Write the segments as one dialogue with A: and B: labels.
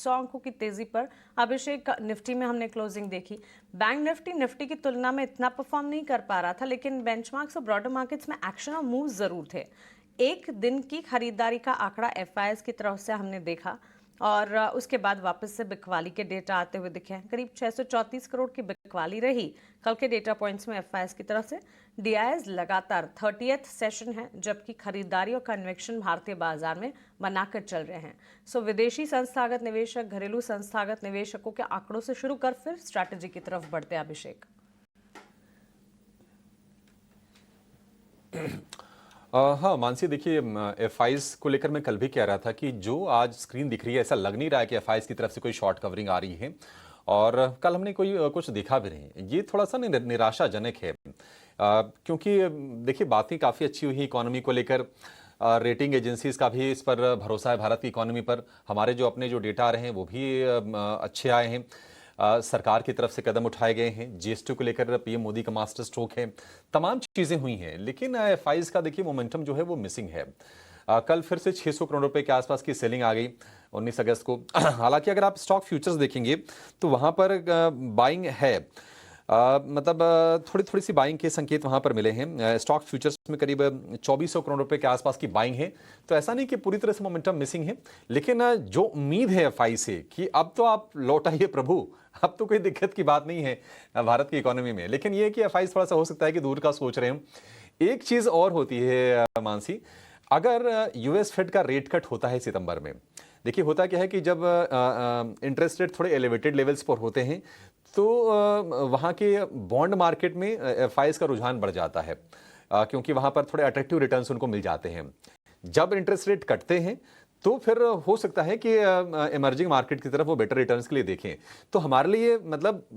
A: 100 अंकों की तेजी पर अभिषेक निफ्टी में हमने क्लोजिंग देखी। बैंक निफ्टी की तुलना में इतना परफॉर्म नहीं कर पा रहा था, लेकिन बेंचमार्क्स और ब्रॉडर मार्केट्स में एक्शन और मूव जरूर थे। एक दिन की खरीदारी का आंकड़ा एफआईएस की तरफ से हमने देखा और उसके बाद वापस से बिकवाली के डेटा आते हुए दिखे। करीब 634 करोड़ की बिकवाली रही कल के डेटा पॉइंट्स में एफआईएस की तरफ से। डीआईएस लगातार 30th सेशन है, जबकि खरीदारी और कन्वेक्शन भारतीय बाजार में बनाकर चल रहे हैं। सो विदेशी संस्थागत निवेशक घरेलू संस्थागत निवेशकों के आंकड़ों से शुरू कर फिर स्ट्रैटेजी की तरफ बढ़ते हैं। अभिषेक,
B: हाँ मानसी, देखिए एफआईज को लेकर मैं कल भी कह रहा था कि जो आज स्क्रीन दिख रही है, ऐसा लग नहीं रहा है कि एफआईज की तरफ से कोई शॉर्ट कवरिंग आ रही है, और कल हमने कोई कुछ देखा भी नहीं। ये थोड़ा सा निराशाजनक है, क्योंकि देखिए बातें काफ़ी अच्छी हुई इकोनॉमी को लेकर। रेटिंग एजेंसीज का भी इस पर भरोसा है, भारत की इकोनॉमी पर। हमारे जो अपने जो डेटा आ रहे हैं वो भी अच्छे आए हैं। सरकार की तरफ से कदम उठाए गए हैं, जीएसटी को लेकर पीएम मोदी का मास्टर स्ट्रोक है, तमाम चीज़ें हुई हैं, लेकिन एफआईज का देखिए मोमेंटम जो है वो मिसिंग है। कल फिर से 600 करोड़ रुपए के आसपास की सेलिंग आ गई 19 अगस्त को। हालांकि अगर आप स्टॉक फ्यूचर्स देखेंगे तो वहां पर बाइंग है, मतलब थोड़ी थोड़ी सी बाइंग के संकेत वहां पर मिले हैं। स्टॉक फ्यूचर्स में करीब 2400 करोड़ रुपए के आसपास की बाइंग है। तो ऐसा नहीं कि पूरी तरह से मोमेंटम मिसिंग है, लेकिन जो उम्मीद है एफआई से कि अब तो आप लौट आइए प्रभु, अब तो कोई दिक्कत की बात नहीं है भारत की इकोनॉमी में। लेकिन ये कि एफआई थोड़ा सा हो सकता है कि दूर का सोच रहे हो। एक चीज और होती है मानसी, अगर यूएस फेड का रेट कट होता है सितंबर में, देखिए होता क्या है कि जब इंटरेस्ट रेट थोड़े एलिवेटेड लेवल्स पर होते हैं तो वहाँ के बॉन्ड मार्केट में एफआईज का रुझान बढ़ जाता है, क्योंकि वहाँ पर थोड़े अट्रैक्टिव रिटर्न्स उनको मिल जाते हैं। जब इंटरेस्ट रेट कटते हैं तो फिर हो सकता है कि इमर्जिंग मार्केट की तरफ वो बेटर रिटर्न्स के लिए देखें। तो हमारे लिए मतलब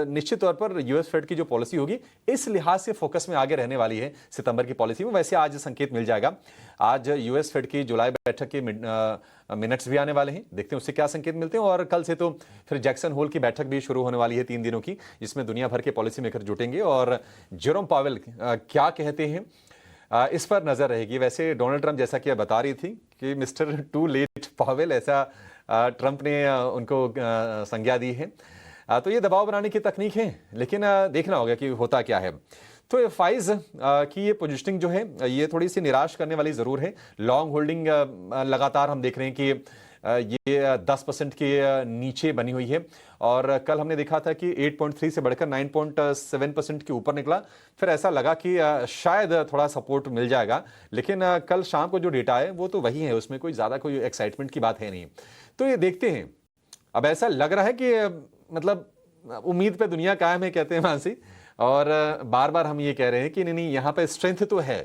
B: निश्चित तौर पर यूएस फेड की जो पॉलिसी होगी इस लिहाज से फोकस में आगे रहने वाली है सितंबर की पॉलिसी में। वैसे आज संकेत मिल जाएगा, आज यूएस फेड की जुलाई बैठक के मिनट्स भी आने वाले हैं, देखते हैं उससे क्या संकेत मिलते हैं। और कल से तो फिर जैक्सन होल की बैठक भी शुरू होने वाली है 3 दिनों की, जिसमें दुनिया भर के पॉलिसी मेकर जुटेंगे और जेरोम पावेल क्या कहते हैं इस पर नजर रहेगी। वैसे डोनाल्ड ट्रंप जैसा कि बता रही थी कि मिस्टर टू लेट पावेल, ऐसा ट्रंप ने उनको संज्ञा दी है। तो ये दबाव बनाने की तकनीक है, लेकिन देखना होगा कि होता क्या है। तो एफआईज की ये पोजीशनिंग जो है ये थोड़ी सी निराश करने वाली जरूर है। लॉन्ग होल्डिंग लगातार हम देख रहे हैं कि ये 10% के नीचे बनी हुई है, और कल हमने देखा था कि 8.3 से बढ़कर 9.7% के ऊपर निकला। फिर ऐसा लगा कि शायद थोड़ा सपोर्ट मिल जाएगा, लेकिन कल शाम को जो डेटा है वो तो वही है, उसमें कोई ज्यादा कोई एक्साइटमेंट की बात है नहीं। तो ये देखते हैं, अब ऐसा लग रहा है कि मतलब उम्मीद पे दुनिया कायम है, कहते हैं मानसी, और बार बार हम ये कह रहे हैं कि नहीं यहाँ पे स्ट्रेंथ तो है,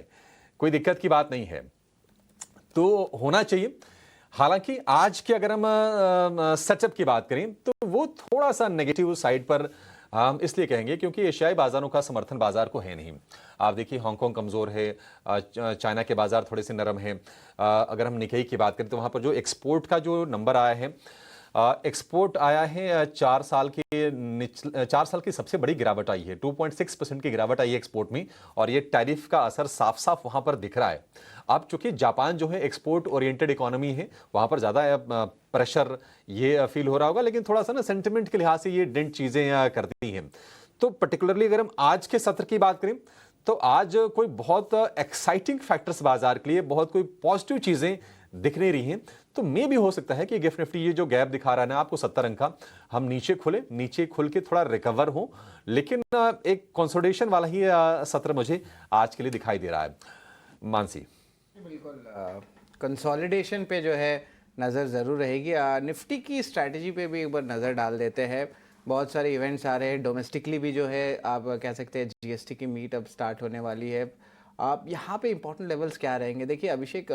B: कोई दिक्कत की बात नहीं है, तो होना चाहिए। हालांकि आज की अगर हम सेटअप की बात करें तो वो थोड़ा सा नेगेटिव साइड पर हम इसलिए कहेंगे क्योंकि एशियाई बाजारों का समर्थन बाजार को है नहीं। आप देखिए हांगकांग कमजोर है, चाइना के बाजार थोड़े से नरम है। अगर हम निकेई की बात करें तो वहां पर जो एक्सपोर्ट का जो नंबर आया है, एक्सपोर्ट आया है 4 साल की सबसे बड़ी गिरावट आई है, 2.6% की गिरावट आई है एक्सपोर्ट में, और ये टैरिफ का असर साफ साफ वहां पर दिख रहा है। अब चूंकि जापान जो है एक्सपोर्ट ओरिएंटेड इकोनॉमी है, वहां पर ज्यादा प्रेशर ये फील हो रहा होगा, लेकिन थोड़ा सा ना सेंटिमेंट के लिहाज से ये डेंट चीजें करती हैं। तो पर्टिकुलरली अगर हम आज के सत्र की बात करें तो आज कोई बहुत एक्साइटिंग फैक्टर्स बाजार के लिए, बहुत कोई पॉजिटिव चीजें दिख नहीं रही हैं। तो मे भी हो सकता है कि गिफ्ट निफ्टी ये जो गैप दिखा रहा है ना आपको 70 अंक का, हम नीचे खुल के थोड़ा रिकवर हो, लेकिन एक कंसोलिडेशन वाला ही सत्र मुझे आज के लिए दिखाई दे रहा है। मानसी,
C: बिल्कुल कंसोलिडेशन पे जो है नज़र ज़रूर रहेगी। निफ्टी की स्ट्रैटेजी पे भी एक बार नज़र डाल देते हैं। बहुत सारे इवेंट्स आ रहे हैं डोमेस्टिकली भी, जो है आप कह सकते हैं जीएसटी की मीट अब स्टार्ट होने वाली है। आप यहाँ पे इंपॉर्टेंट लेवल्स क्या रहेंगे? देखिए अभिषेक,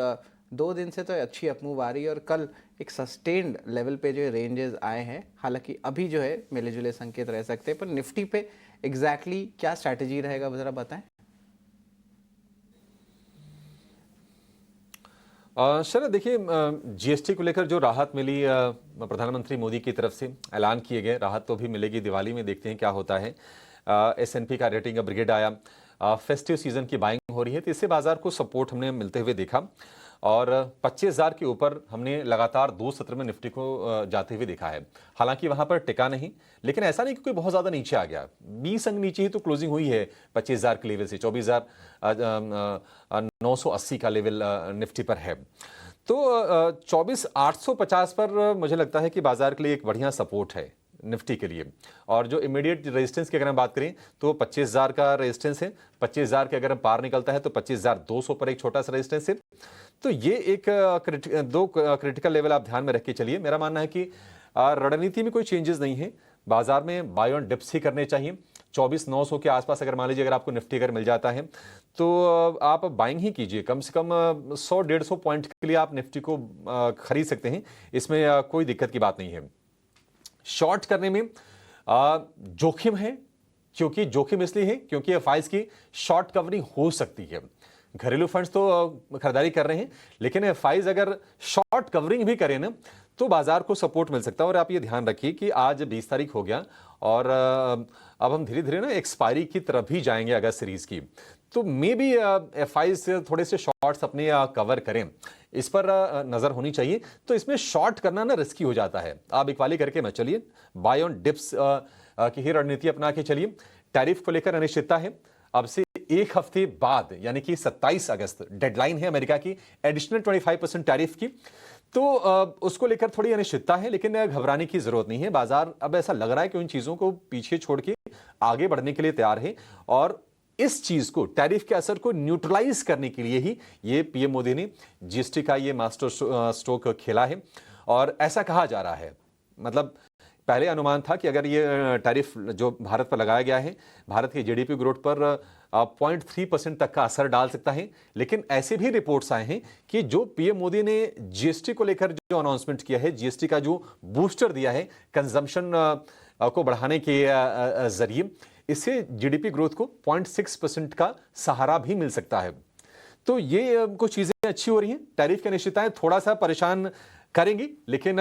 C: 2 दिन से तो अच्छी अपमूव आ रही है और कल एक सस्टेन्ड लेवल पे जो रेंजेस आए हैं। हालांकि अभी जो है मिले जुले संकेत रह सकते हैं, पर निफ्टी पे एग्जैक्टली क्या स्ट्रैटेजी रहेगा ज़रा बताएं।
B: शरद, देखिए जीएसटी को लेकर जो राहत मिली प्रधानमंत्री मोदी की तरफ से ऐलान किए गए, राहत तो भी मिलेगी दिवाली में, देखते हैं क्या होता है। एसएनपी का रेटिंग अपग्रेड आया, फेस्टिव सीजन की बाइंग हो रही है, तो इससे बाजार को सपोर्ट हमने मिलते हुए देखा। और 25,000 के ऊपर हमने लगातार 2 सत्र में निफ्टी को जाते हुए देखा है। हालांकि वहां पर टिका नहीं, लेकिन ऐसा नहीं कि कोई बहुत ज्यादा नीचे आ गया। 20 अंक नीचे ही तो क्लोजिंग हुई है 25,000 के लेवल से। 24,980 का लेवल निफ्टी पर है। तो 24,850 पर मुझे लगता है कि बाजार के लिए एक बढ़िया सपोर्ट है निफ्टी के लिए। और जो इमीडिएट रेजिस्टेंस की अगर हम बात करें तो 25,000 का रेजिस्टेंस है। 25,000 के अगर पार निकलता है तो 25,200 पर एक छोटा सा रेजिस्टेंस है। तो ये एक दो क्रिटिकल लेवल आप ध्यान में रख के चलिए। मेरा मानना है कि रणनीति में कोई चेंजेस नहीं है। बाजार में बाय ऑन डिप्स ही करने चाहिए। 24,900 के आसपास अगर मान लीजिए अगर आपको निफ्टी अगर मिल जाता है तो आप बाइंग ही कीजिए। कम से कम 100-150 पॉइंट के लिए आप निफ्टी को खरीद सकते हैं। इसमें कोई दिक्कत की बात नहीं है। शॉर्ट करने में जोखिम है, क्योंकि जोखिम इसलिए है क्योंकि एफआईज की शॉर्ट कवरिंग हो सकती है। घरेलू फंड्स तो खरीदारी कर रहे हैं, लेकिन एफआईज अगर शॉर्ट कवरिंग भी करें ना तो बाजार को सपोर्ट मिल सकता है। और आप ये ध्यान रखिए कि आज 20 तारीख हो गया और अब हम धीरे धीरे ना एक्सपायरी की तरफ ही जाएंगे अगस्त सीरीज की। तो मे बी एफआईज थोड़े से शॉर्ट्स अपने कवर करें, इस पर नजर होनी चाहिए। तो इसमें शॉर्ट करना ना रिस्की हो जाता है। आप इक्वाली करके मत चलिए, बाय ऑन डिप्स की ही रणनीति अपना के चलिए। टैरिफ को लेकर अनिश्चितता है। अब से एक हफ्ते बाद यानी कि 27 अगस्त डेडलाइन है अमेरिका की एडिशनल 25% टैरिफ की। तो उसको लेकर थोड़ी अनिश्चितता है, लेकिन घबराने की जरूरत नहीं है। बाजार अब ऐसा लग रहा है कि उन चीजों को पीछे छोड़ के आगे बढ़ने के लिए तैयार है। और इस चीज को, टैरिफ के असर को न्यूट्रलाइज करने के लिए ही ये पीएम मोदी ने जीएसटी का ये मास्टर स्ट्रोक खेला है। और ऐसा कहा जा रहा है, मतलब पहले अनुमान था कि अगर ये टैरिफ जो भारत पर लगाया गया है भारत की जीडीपी ग्रोथ पर 0.3% तक का असर डाल सकता है। लेकिन ऐसे भी रिपोर्ट्स आए हैं कि जो पीएम मोदी ने जीएसटी को लेकर जो अनाउंसमेंट किया है, जीएसटी का जो बूस्टर दिया है कंजम्पशन को बढ़ाने के जरिए, इससे जीडीपी ग्रोथ को 0.6% का सहारा भी मिल सकता है। तो ये कुछ चीजें अच्छी हो रही हैं। टैरिफ की अनिश्चितताएं थोड़ा सा परेशान करेंगी, लेकिन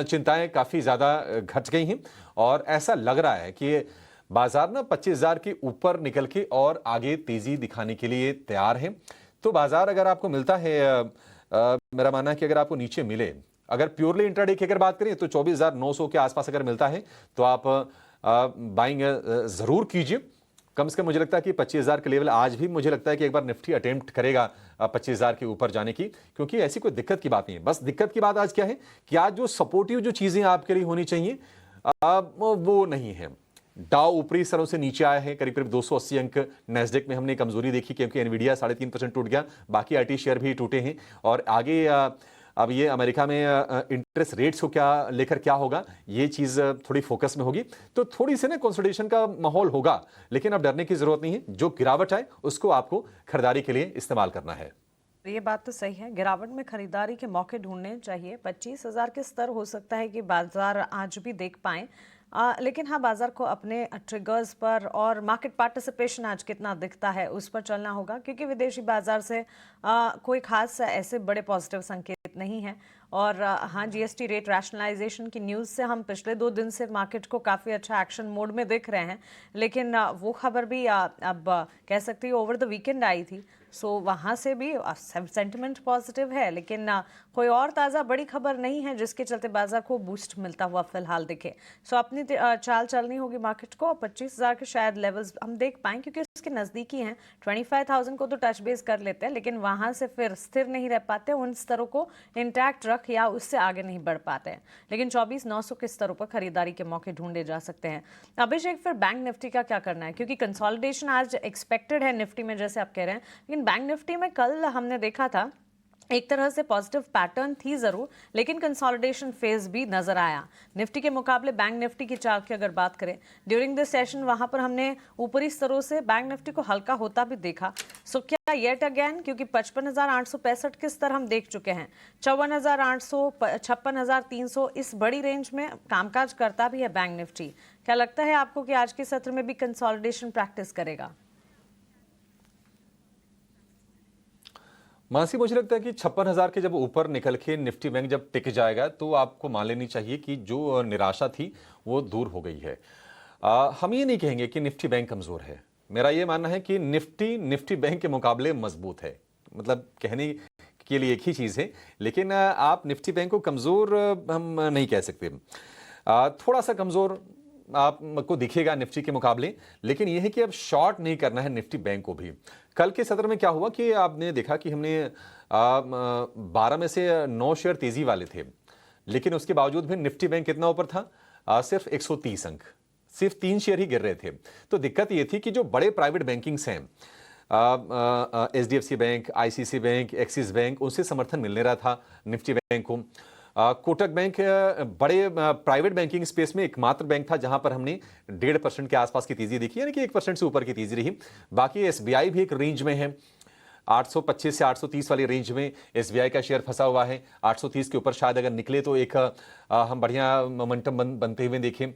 B: चिंताएं काफी ज्यादा घट गई हैं। और ऐसा लग रहा है कि बाजार ना 25,000 के ऊपर निकल के और आगे तेजी दिखाने के लिए तैयार है। तो बाजार अगर आपको मिलता है, मेरा मानना है कि अगर आपको नीचे मिले, अगर प्योरली इंट्राडे की अगर बात करें तो 24,900 के आसपास अगर मिलता है तो आप बाइंग जरूर कीजिए। कम से कम मुझे लगता है कि 25,000 के लेवल आज भी मुझे लगता है कि एक बार निफ्टी अटेम्प्ट करेगा 25,000 के ऊपर जाने की, क्योंकि ऐसी कोई दिक्कत की बात नहीं है। बस दिक्कत की बात आज क्या है कि आज जो सपोर्टिव जो चीजें आपके लिए होनी चाहिए वो नहीं है। डाउ ऊपरी स्तरों से नीचे आया है, करीब करीब 280 अंक। नेस्डेक में हमने कमजोरी देखी क्योंकि एनवीडिया 3.5% टूट गया, बाकी आईटी शेयर भी टूटे हैं। और आगे अब ये अमेरिका में इंटरेस्ट रेट्स को क्या लेकर क्या होगा, ये चीज थोड़ी फोकस में होगी। तो थोड़ी सी ना कंसोलिडेशन का माहौल होगा, लेकिन अब डरने की जरूरत नहीं है। जो गिरावट आए उसको आपको खरीदारी के लिए इस्तेमाल करना है।
A: ये बात तो सही है, गिरावट में खरीदारी के मौके ढूंढने चाहिए। 25,000 के स्तर हो सकता है कि बाजार आज भी देख पाए, लेकिन हाँ, बाजार को अपने ट्रिगर्स पर और मार्केट पार्टिसिपेशन आज कितना दिखता है उस पर चलना होगा, क्योंकि विदेशी बाजार से कोई खास ऐसे बड़े पॉजिटिव संकेत नहीं है। और हाँ, जीएसटी रेट रैशनलाइजेशन की न्यूज़ से हम पिछले 2 दिन से मार्केट को काफ़ी अच्छा एक्शन मोड में देख रहे हैं, लेकिन वो खबर भी अब कह सकते हैं ओवर द वीकेंड आई थी। सो वहाँ से भी सेंटिमेंट पॉजिटिव है, लेकिन कोई और ताज़ा बड़ी खबर नहीं है जिसके चलते बाजार को बूस्ट मिलता हुआ फिलहाल दिखे। सो अपनी चाल चलनी होगी मार्केट को। 25,000 के शायद लेवल्स हम देख पाएँ, क्योंकि उसके नज़दीकी हैं। 25,000 को तो टच बेस कर लेते हैं, लेकिन वहाँ से फिर स्थिर नहीं रह पाते, उन स्तरों को इंटैक्ट रख या उससे आगे नहीं बढ़ पाते हैं। लेकिन 24,900 के स्तरों पर खरीदारी के मौके ढूंढे जा सकते हैं। अभिषेक, फिर बैंक निफ्टी का क्या करना है, क्योंकि कंसोलिडेशन आज एक्सपेक्टेड है निफ्टी में जैसे आप कह रहे हैं, लेकिन बैंक निफ्टी में कल हमने देखा था एक तरह से पॉजिटिव पैटर्न थी जरूर, लेकिन कंसोलिडेशन फेज भी नजर आया निफ्टी के मुकाबले। बैंक निफ्टी की चार्ट की अगर बात करें ड्यूरिंग दिस सेशन, वहां पर हमने ऊपरी स्तरों से बैंक निफ्टी को हल्का होता भी देखा। सो क्या येट अगेन, क्योंकि 55,865 के स्तर हम देख चुके हैं, 54,800, 56,300, इस बड़ी रेंज में कामकाज करता भी है बैंक निफ्टी। क्या लगता है आपको कि आज के सत्र में भी कंसोलिडेशन प्रैक्टिस करेगा?
B: मानसी, मुझे लगता है कि 56,000 के जब ऊपर निकल के निफ्टी बैंक जब टिक जाएगा तो आपको मान लेनी चाहिए कि जो निराशा थी वो दूर हो गई है। हम ये नहीं कहेंगे कि निफ्टी बैंक कमजोर है। मेरा ये मानना है कि निफ्टी बैंक के मुकाबले मजबूत है। मतलब कहने के लिए एक ही चीज़ है, लेकिन आप निफ्टी बैंक को कमज़ोर हम नहीं कह सकते। थोड़ा सा कमज़ोर आपको दिखेगा निफ्टी के मुकाबले, लेकिन यह है कि अब शॉर्ट नहीं करना है निफ्टी बैंक को भी। कल के सत्र में क्या हुआ कि आपने देखा कि हमने 12 में से 9 शेयर तेजी वाले थे, लेकिन उसके बावजूद भी निफ्टी बैंक कितना ऊपर था? सिर्फ 130 अंक, सिर्फ 3 शेयर ही गिर रहे थे। तो दिक्कत ये थी कि जो बड़े प्राइवेट बैंकिंग्स हैं, HDFC bank, ICICI bank, axis bank, उनसे समर्थन मिलने रहा था निफ्टी बैंक को। कोटक बैंक बड़े प्राइवेट बैंकिंग स्पेस में एकमात्र बैंक था जहां पर हमने 1.5% के आसपास की तेजी देखी, यानी कि 1% से ऊपर की तेजी रही। बाकी SBI भी एक रेंज में है, 825 से 830 वाली रेंज में SBI का शेयर फंसा हुआ है। 830 के ऊपर शायद अगर निकले तो एक हम बढ़िया मोमेंटम बनते हुए देखें।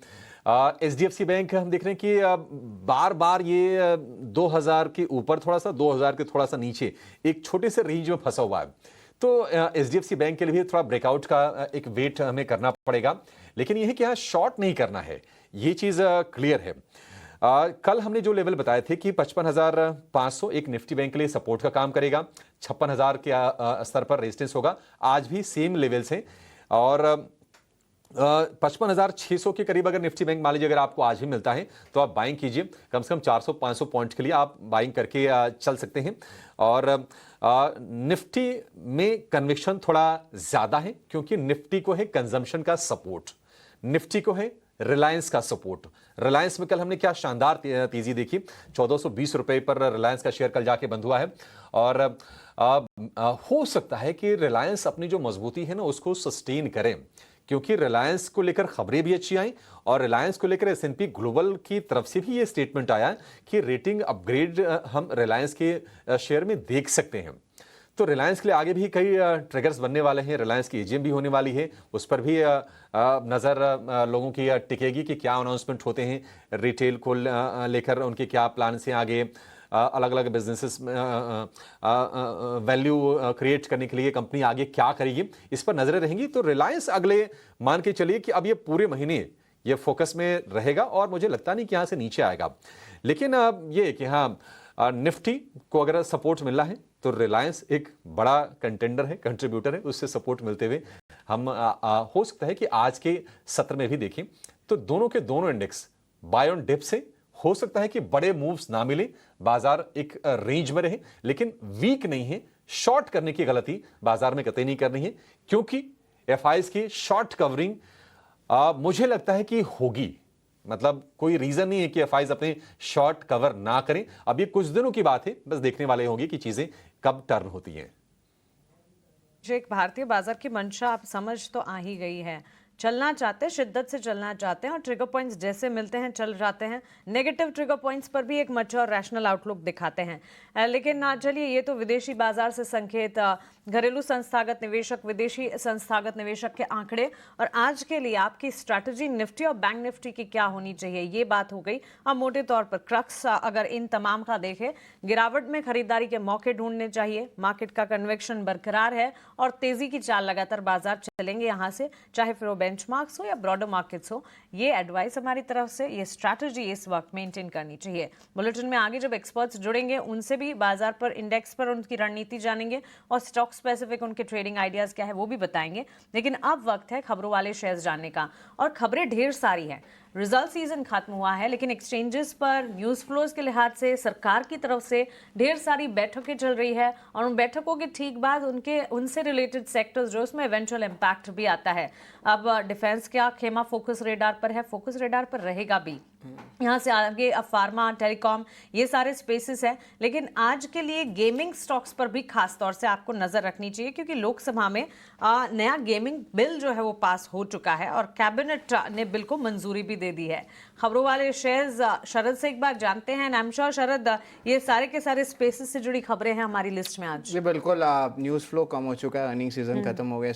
B: HDFC बैंक हम देख रहे हैं कि बार बार ये 2000 के ऊपर थोड़ा सा, 2000 के थोड़ा सा नीचे एक छोटे से रेंज में फंसा हुआ है। तो HDFC बैंक के लिए भी थोड़ा ब्रेकआउट का एक वेट हमें करना पड़ेगा, लेकिन यह है कि यहाँ शॉर्ट नहीं करना है, ये चीज़ क्लियर है। कल हमने जो लेवल बताए थे कि 55,500 एक निफ्टी बैंक के लिए सपोर्ट का काम करेगा, 56,000 के स्तर पर रेजिस्टेंस होगा, आज भी सेम लेवल्स हैं। और 55,600 के करीब अगर निफ्टी बैंक मान लीजिए अगर आपको आज भी मिलता है तो आप बाइंग कीजिए, कम से कम 400-500 पॉइंट के लिए आप बाइंग करके चल सकते हैं। और निफ्टी में कन्विक्शन थोड़ा ज्यादा है, क्योंकि निफ्टी को है कंजम्पशन का सपोर्ट, निफ्टी को है रिलायंस का सपोर्ट। रिलायंस में कल हमने क्या शानदार तेजी देखी, 1420 रुपए पर रिलायंस का शेयर कल जाके बंद हुआ है। और हो सकता है कि रिलायंस अपनी जो मजबूती है ना उसको सस्टेन करें, क्योंकि रिलायंस को लेकर खबरें भी अच्छी आई और रिलायंस को लेकर S&P ग्लोबल की तरफ से भी ये स्टेटमेंट आया कि रेटिंग अपग्रेड हम रिलायंस के शेयर में देख सकते हैं। तो रिलायंस के लिए आगे भी कई ट्रिगर्स बनने वाले हैं। रिलायंस की AGM भी होने वाली है, उस पर भी नज़र लोगों की टिकेगी कि क्या अनाउंसमेंट होते हैं, रिटेल को लेकर उनके क्या प्लान हैं आगे, अलग अलग बिजनेसेस वैल्यू क्रिएट करने के लिए कंपनी आगे क्या करेगी, इस पर नजरें रहेंगी। तो रिलायंस अगले मान के चलिए कि अब ये पूरे महीने ये फोकस में रहेगा और मुझे लगता नहीं कि यहाँ से नीचे आएगा। लेकिन ये कि हाँ, निफ्टी को अगर सपोर्ट मिल रहा है तो रिलायंस एक बड़ा कंटेंडर है, कंट्रीब्यूटर है, उससे सपोर्ट मिलते हुए हम हो सकता है कि आज के सत्र में भी देखें तो दोनों के दोनों इंडेक्स बाय ऑन डिप से हो सकता है कि बड़े मूव्स ना मिले, बाजार एक रेंज में रहे, लेकिन वीक नहीं है। शॉर्ट करने की गलती बाजार में कतई नहीं करनी है, क्योंकि FIs की शॉर्ट कवरिंग मुझे लगता है कि होगी। मतलब कोई रीजन नहीं है कि FIs अपने शॉर्ट कवर ना करें। अब ये कुछ दिनों की बात है, बस देखने वाले होंगे कि चीजें कब टर्न होती हैं।
A: जो एक भारतीय बाजार की मंशा आप समझ तो आ ही गई है, चलना चाहते हैं, शिद्दत से चलना चाहते हैं और ट्रिगर पॉइंट्स जैसे मिलते हैं चल जाते हैं। नेगेटिव ट्रिगर पॉइंट्स पर भी एक मैच्योर रैशनल आउटलुक दिखाते हैं। लेकिन चलिए, ये तो विदेशी बाजार से संकेत, घरेलू संस्थागत निवेशक, विदेशी संस्थागत निवेशक के आंकड़े, और आज के लिए आपकी स्ट्रैटेजी निफ्टी और बैंक निफ्टी की क्या होनी चाहिए, ये बात हो गई। अब मोटे तौर पर क्रक्स अगर इन तमाम का देखें, गिरावट में खरीदारी के मौके ढूंढने चाहिए, मार्केट का कन्वेक्शन बरकरार है और तेजी की चाल लगातार बाजार चलेंगे यहाँ से, चाहे फिर वो बेंचमार्क्स हो या ब्रॉडर मार्केट्स हो। ये एडवाइस हमारी तरफ से, ये स्ट्रैटेजी इस वक्त मेंटेन करनी चाहिए। बुलेटिन में आगे जब एक्सपर्ट्स जुड़ेंगे उनसे भी बाजार पर, इंडेक्स पर उनकी रणनीति जानेंगे और स्टॉक स्पेसिफिक उनके ट्रेडिंग आइडियाज क्या है वो भी बताएंगे। लेकिन अब वक्त है खबरों वाले शेयर्स जानने का, और खबरें ढेर सारी हैं। रिजल्ट सीजन खत्म हुआ है, लेकिन एक्सचेंजेस पर न्यूज़ फ्लोज के लिहाज से सरकार की तरफ से ढेर सारी बैठकें चल रही है, और उन बैठकों के ठीक बाद उनसे रिलेटेड सेक्टर्स जो उसमें इवेंचुअल इम्पैक्ट भी आता है। अब डिफेंस का खेमा फोकस रेडार पर है, फोकस रेडार पर रहेगा भी। यहाँ से आगे अब फार्मा, टेलीकॉम, ये सारे स्पेसेस हैं। लेकिन आज के लिए गेमिंग स्टॉक्स पर भी खास तौर से आपको नजर रखनी चाहिए, क्योंकि लोकसभा में नया गेमिंग बिल जो है वो पास हो चुका है और कैबिनेट ने बिल को मंजूरी भी दे दी है। खबरों वाले शेयर्स शरद से एक बार जानते हैं। आई एम श्योर शरद, ये सारे के सारे स्पेसेस से जुड़ी खबरें हैं हमारी लिस्ट में आज।
C: जी बिल्कुल, न्यूज़ फ्लो कम हो चुका है, अर्निंग सीजन खत्म हो गया।